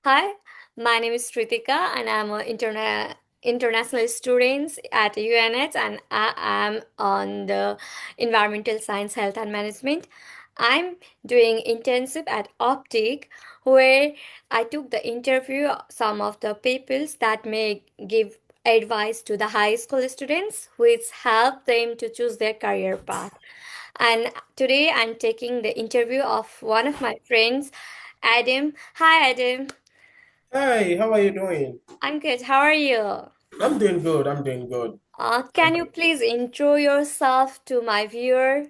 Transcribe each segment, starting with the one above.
Hi, my name is Srithika and I'm an international student at UNH and I am on the environmental science, health and management. I'm doing internship at Upptik where I took the interview of some of the peoples that may give advice to the high school students which help them to choose their career path. And today I'm taking the interview of one of my friends, Adam. Hi, Adam. Hi, how are you doing? I'm good. How are you? I'm doing good. I'm doing good. Can you please intro yourself to my viewer?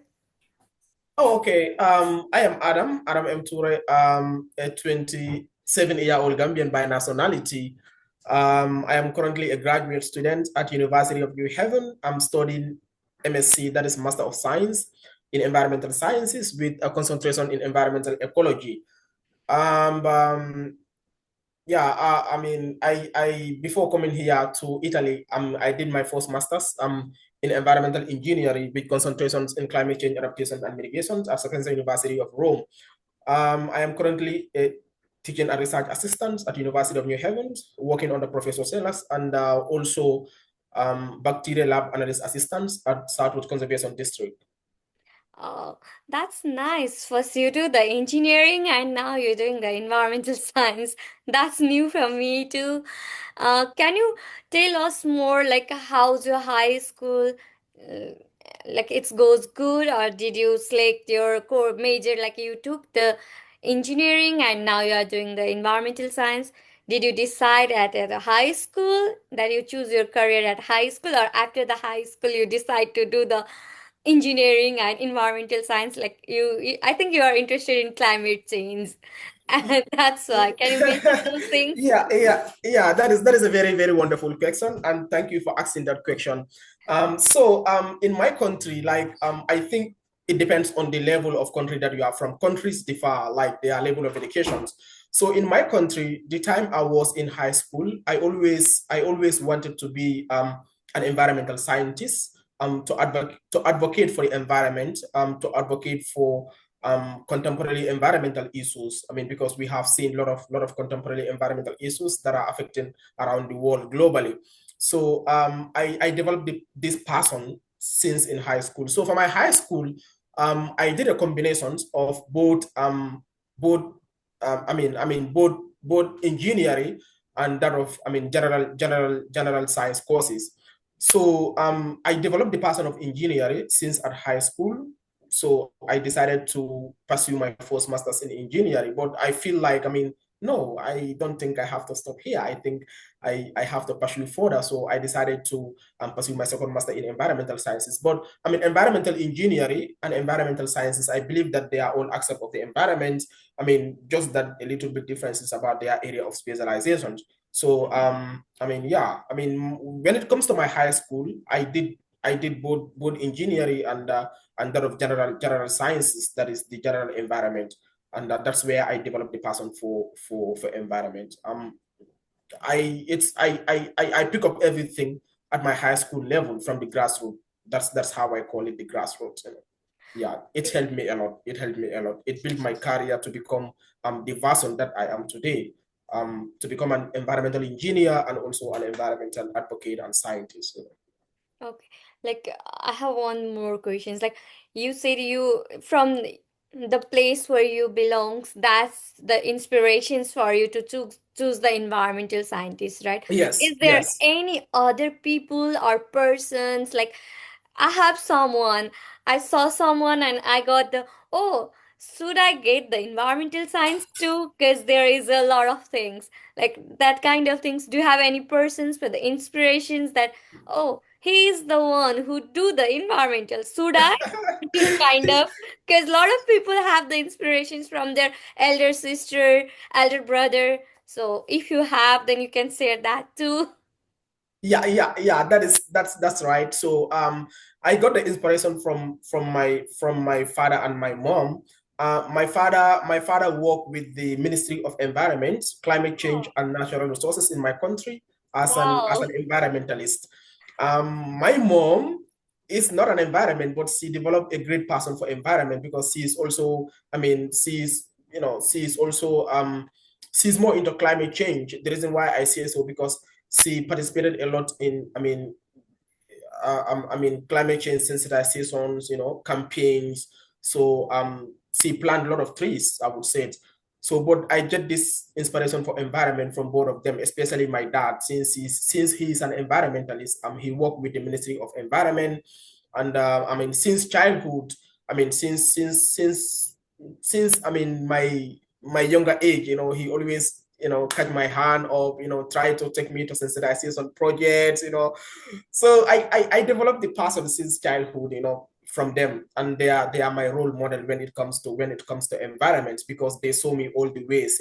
Oh, okay. I am Adam M. Touray, a 27-year-old Gambian by nationality. I am currently a graduate student at University of New Haven. I'm studying MSc, that is Master of Science in Environmental Sciences with a concentration in environmental ecology. Um, um, Yeah, I before coming here to Italy, I did my first master's in environmental engineering with concentrations in climate change adaptation and mitigation at Sapienza University of Rome. I am currently a teaching and research assistant at University of New Haven, working under Professor Sellers, and also bacteria lab analyst assistants at Southwood Conservation District. Oh, that's nice. First you do the engineering and now you're doing the environmental science. That's new for me too. Can you tell us more like how's your high school? Uh, like it goes good or did you select your core major like you took the engineering and now you are doing the environmental science? Did you decide at a high school that you choose your career at high school or after the high school you decide to do the engineering and environmental science like I think you are interested in climate change and that's why can you mention those things. Yeah. That is a very, very wonderful question, and thank you for asking that question. In my country, I think it depends on the level of country that you are from. Countries differ, like their level of educations. So in my country, the time I was in high school, I always wanted to be an environmental scientist, to advocate for the environment, to advocate for contemporary environmental issues. I mean, because we have seen a lot of contemporary environmental issues that are affecting around the world globally. So I developed this passion since in high school. So for my high school, I did a combination of both both engineering and that of general science courses. So I developed the passion of engineering since at high school, so I decided to pursue my first master's in engineering. But I feel like, no, I don't think I have to stop here. I think I have to pursue further. So I decided to pursue my second master in environmental sciences. But environmental engineering and environmental sciences, I believe that they are all aspects of the environment. Just that a little bit differences about their area of specialization. So, when it comes to my high school, I did both engineering and that of general sciences, that is the general environment, and that's where I developed the passion for environment. I pick up everything at my high school level from the grassroots. That's how I call it, the grassroots. Yeah, it helped me a lot. It helped me a lot. It built my career to become the person that I am today. To become an environmental engineer and also an environmental advocate and scientist. Okay, like I have one more questions. Like you said, you from the place where you belongs, that's the inspirations for you to choose the environmental scientist, right? Yes, Is there yes. any other people or persons like I have someone, I saw someone and I got the, oh, should I get the environmental science too? Because there is a lot of things like that kind of things. Do you have any persons for the inspirations that, oh, he is the one who do the environmental? Should I? Kind of. Because a lot of people have the inspirations from their elder sister, elder brother. So if you have, then you can share that too. Yeah. That's right. So I got the inspiration from my father and my mom. My father worked with the Ministry of Environment, Climate Change Oh, and Natural Resources in my country as an wow. environmentalist. My mom is not an environment, but she developed a great passion for environment because she is also, she is also she's more into climate change. The reason why I say so because she participated a lot in, climate change sensitizations, campaigns. So she planted a lot of trees, I would say. So, but I get this inspiration for environment from both of them, especially my dad, since he's an environmentalist. He worked with the Ministry of Environment, and since childhood, I mean, since my younger age, he always catch my hand up, try to take me to sensitization projects, so I developed the passion since childhood, from them, and they are my role model when it comes to environments, because they show me all the ways,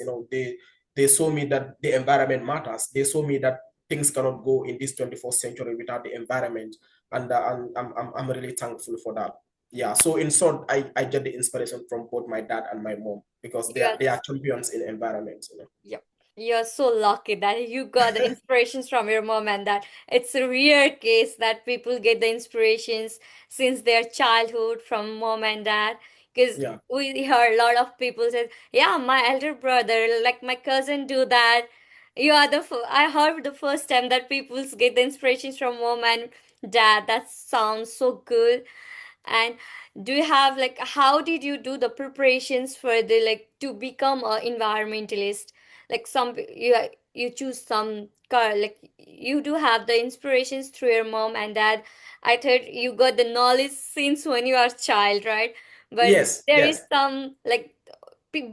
they show me that the environment matters. They show me that things cannot go in this 21st century without the environment, and I'm really thankful for that. Yeah. So in short, I get the inspiration from both my dad and my mom, because they are Yes. champions in environment. Yep. You're so lucky that you got the inspirations from your mom, and that it's a rare case that people get the inspirations since their childhood from mom and dad. Because Yeah. we hear a lot of people say, "Yeah, my elder brother, like my cousin, do that." You are I heard the first time that people get the inspirations from mom and dad. That sounds so good. And do you have like how did you do the preparations for the like to become a environmentalist? Like you choose some car like you do have the inspirations through your mom and dad. I thought you got the knowledge since when you are a child, right? But Yes. there is Yes. some like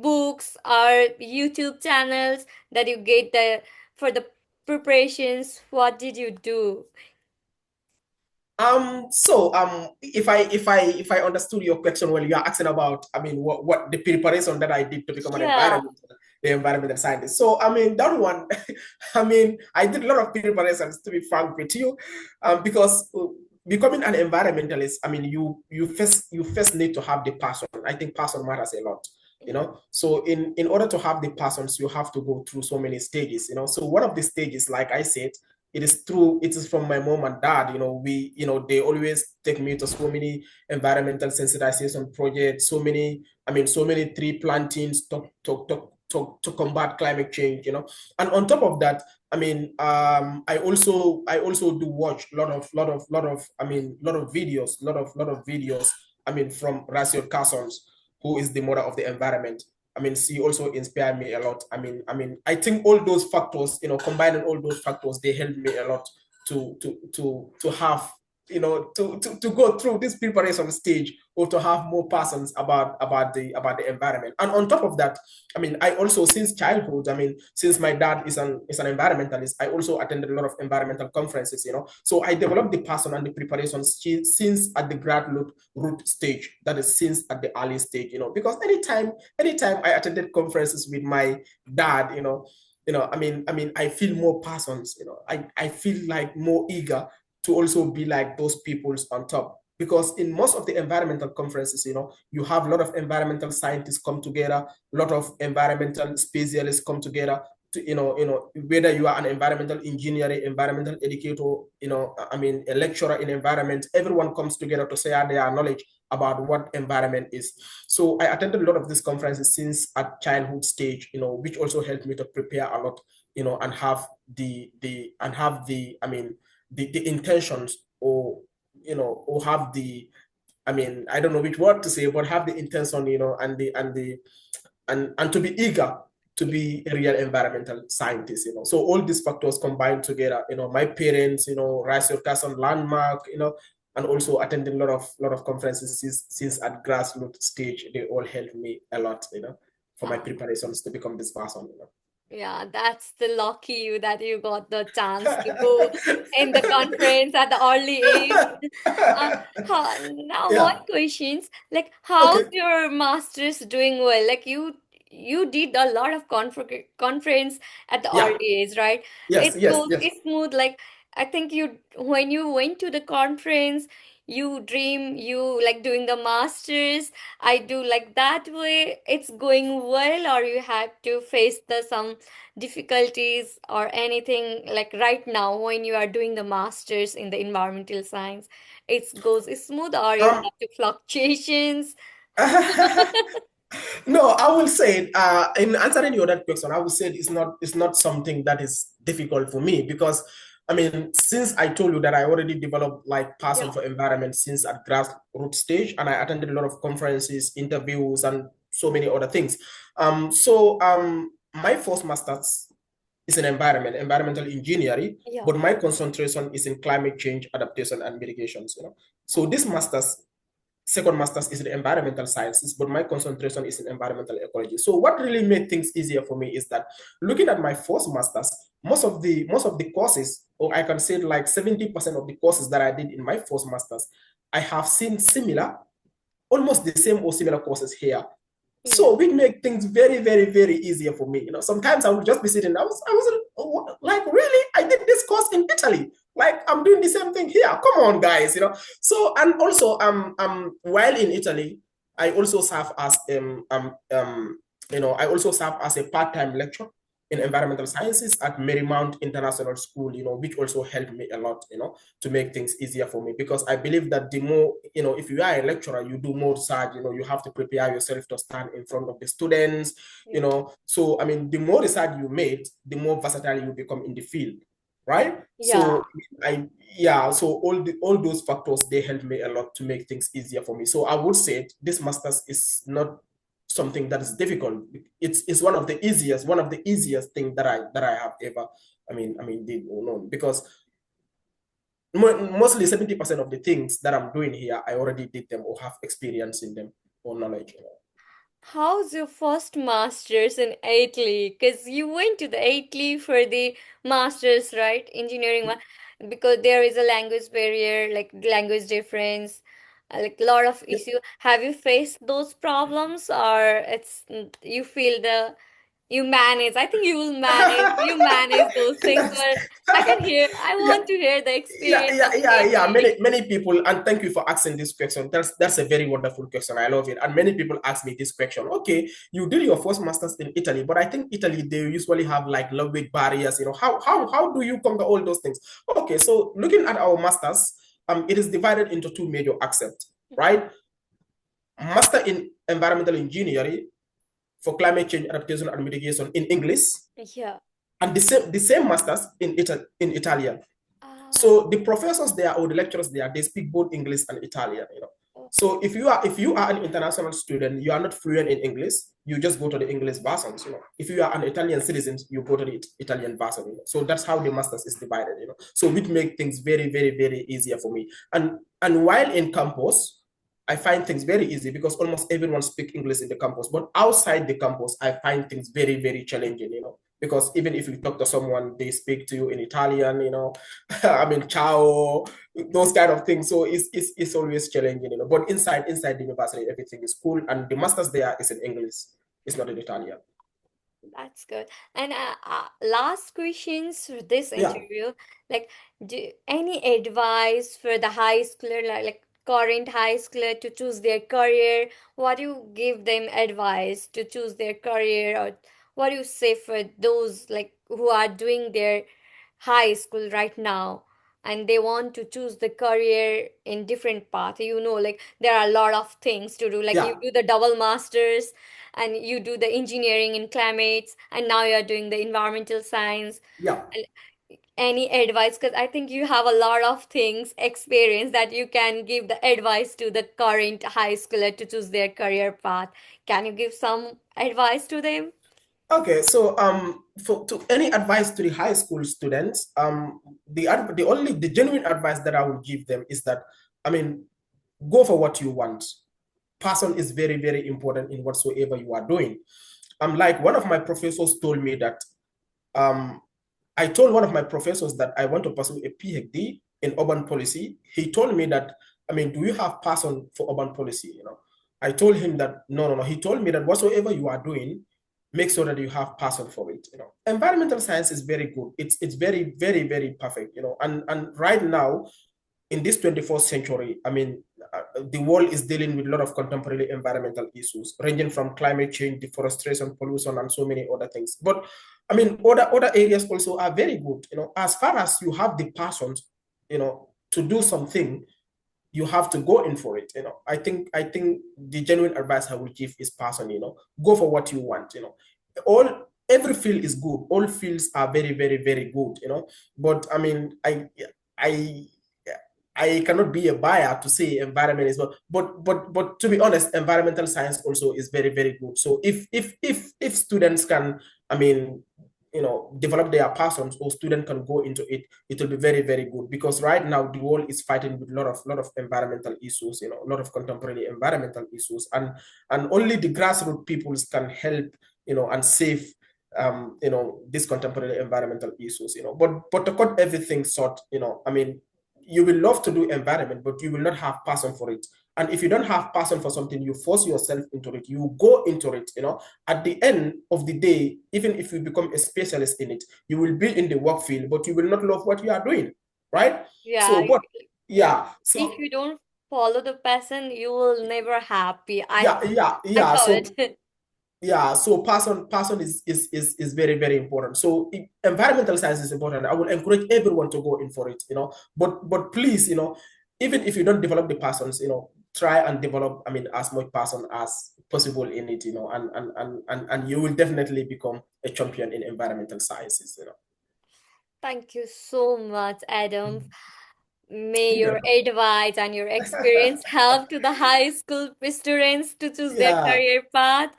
books or YouTube channels that you get the for the preparations. What did you do? If I understood your question well, you're asking about, what the preparation that I did to become Yeah. the environmental scientist. So that one, I did a lot of preparations, to be frank with you, because becoming an environmentalist, you first need to have the passion. I think passion matters a lot. So in order to have the passions, you have to go through so many stages. So one of the stages, like I said, it is from my mom and dad. They always take me to so many environmental sensitization projects, so many tree plantings to combat climate change. And on top of that, I also do watch lot of videos, from Rachel Carson's, who is the mother of the environment. She also inspired me a lot. I think all those factors, combining all those factors, they helped me a lot to have, to go through this preparation stage, or to have more passions about the environment. And on top of that, I also, since childhood, since my dad is an environmentalist, I also attended a lot of environmental conferences. So I developed the passion and the preparation since at the graduate root stage, that is, since at the early stage, because anytime I attended conferences with my dad, I feel more passions, I feel like more eager to also be like those peoples on top. Because in most of the environmental conferences, you have a lot of environmental scientists come together, a lot of environmental specialists come together to, whether you are an environmental engineer, environmental educator, a lecturer in environment, everyone comes together to share their knowledge about what environment is. So I attended a lot of these conferences since at childhood stage, which also helped me to prepare a lot, and have the intentions, or have the, I don't know which word to say, but have the intention, and to be eager to be a real environmental scientist. So all these factors combined together, my parents, Rice Carson landmark, and also attending a lot of conferences since at grassroots stage, they all helped me a lot, for my Uh, preparations to become this person. Yeah, that's the lucky you that you got the chance to go in the conference at the early age. Uh, now one Yeah. questions like how's Okay. your master's doing well? Like you did a lot of conference at the Yeah. early age, right? Yes. It Yes. goes Yes. it's smooth. Like I think you when you went to the conference, you dream you like doing the masters. I do like that way. It's going well, or you had to face the some difficulties or anything like right now when you are doing the masters in the environmental science. It goes smooth, or you Um, have to fluctuations. No, I will say in answering your that question, I will say it's not something that is difficult for me because I mean, since I told you that I already developed like passion Yeah, for environment since at grassroots stage, and I attended a lot of conferences, interviews, and so many other things. My first master's is in environmental engineering, yeah, but my concentration is in climate change adaptation and mitigations. So this master's second master's is in environmental sciences, but my concentration is in environmental ecology. So what really made things easier for me is that looking at my first master's, most of the courses, or I can say like 70% of the courses that I did in my first master's, I have seen similar, almost the same or similar courses here. yeah, So we make things very, very, very easier for me. Sometimes I would just be sitting. I was like, really? I did this course in Italy. Like I'm doing the same thing here. Come on, guys. So and also while in Italy, I also serve as I also serve as a part-time lecturer in environmental sciences at Marymount International School. Which also helped me a lot. To make things easier for me because I believe that the more, if you are a lecturer, you do more research, you have to prepare yourself to stand in front of the students, yeah, So, I mean, the more research you made, the more versatile you become in the field, right? yeah. So, yeah, so all those factors, they help me a lot to make things easier for me. So I would say this master's is not something that is difficult. It's one of the easiest thing that I have ever, did or known because mostly 70% of the things that I'm doing here, I already did them or have experience in them or knowledge. How's your first master's in Italy? Because you went to the Italy for the master's, right? Engineering one, because there is a language barrier, like language difference, like a lot of issue. Have you faced those problems, or you feel you manage? I think you will manage. You manage those things, That's, but I yeah, want to hear the yeah, experience yeah, of the yeah, yeah. Italy. Many people, and thank you for asking this question. That's a very wonderful question. I love it. And many people ask me this question. Okay, you did your first masters in Italy, but I think Italy they usually have like language barriers. How do you conquer all those things? Okay, so looking at our masters, it is divided into two major accepts, right? Master in environmental engineering for climate change adaptation and mitigation in English, Yeah. and the same masters in Italian. Oh, So the professors there or the lecturers there, they speak both English and Italian. okay. So if you are an international student, you are not fluent in English, you just go to the English versions. If you are an Italian citizen, you go to the Italian version. So that's how the masters is divided. So which make things very, very, very easier for me. And while in campus, I find things very easy because almost everyone speak English in the campus. But outside the campus, I find things very, very challenging. Because even if you talk to someone, they speak to you in Italian. I mean, ciao, those kind of things. So it's always challenging. But inside the university, everything is cool, and the masters there is in English. It's not in Italian. That's good. And last questions for this Yeah. interview, like, any advice for the high schooler, like current high schooler to choose their career? What do you give them advice to choose their career, or what do you say for those like who are doing their high school right now and they want to choose the career in different path? Like there are a lot of things to do. Like you Yeah. do the double masters and you do the engineering in climates and now you're doing the environmental science. Yeah. And any advice, because I think you have a lot of things experience that you can give the advice to the current high schooler to choose their career path. Can you give some advice to them? Okay, so for to any advice to the high school students, the genuine advice that I would give them is that, I mean, go for what you want. Passion is very, very important in whatsoever you are doing. Like one of my professors told me that um I told one of my professors that I want to pursue a PhD in urban policy. He told me that, I mean, do you have passion for urban policy? I told him that no, no, no. He told me that whatsoever you are doing, make sure that you have passion for it. Environmental science is very good. It's very, very, very perfect. And right now in this 21st century, I mean, the world is dealing with a lot of contemporary environmental issues, ranging from climate change, deforestation, pollution, and so many other things. But I mean, other areas also are very good. As far as you have the passion, to do something, you have to go in for it. I think the genuine advice I would give is passion. Go for what you want. All every field is good. All fields are very, very, very good. But I mean, I I cannot be a buyer to say environment is well, but to be honest, environmental science also is very, very good. So if students can, I mean, develop their passions, or student can go into it, it will be very, very good, because right now the world is fighting with a lot of environmental issues, a lot of contemporary environmental issues, and only the grassroots peoples can help, and save these contemporary environmental issues. But to cut everything short, I mean, you will love to do environment, but you will not have passion for it. And if you don't have passion for something, you force yourself into it, you go into it. At the end of the day, even if you become a specialist in it, you will be in the work field, but you will not love what you are doing, right? Yeah, So, but yeah, if so you don't follow the passion, you will never happy. yeah, yeah, I yeah. thought. So yeah, so passion is very, very important. So environmental science is important. I will encourage everyone to go in for it. But please, even if you don't develop the passions, try and develop, I mean, as much passion as possible in it. And you will definitely become a champion in environmental sciences. Thank you so much, Adam. Mhm. May You're your advice and your experience help to the high school students to choose their yeah, career path.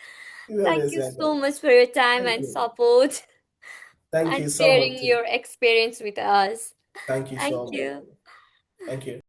you're Thank always you so welcome. much for your time Thank and you. support Thank and you so much sharing too. your experience with us. Thank you Thank so much. you. Thank you.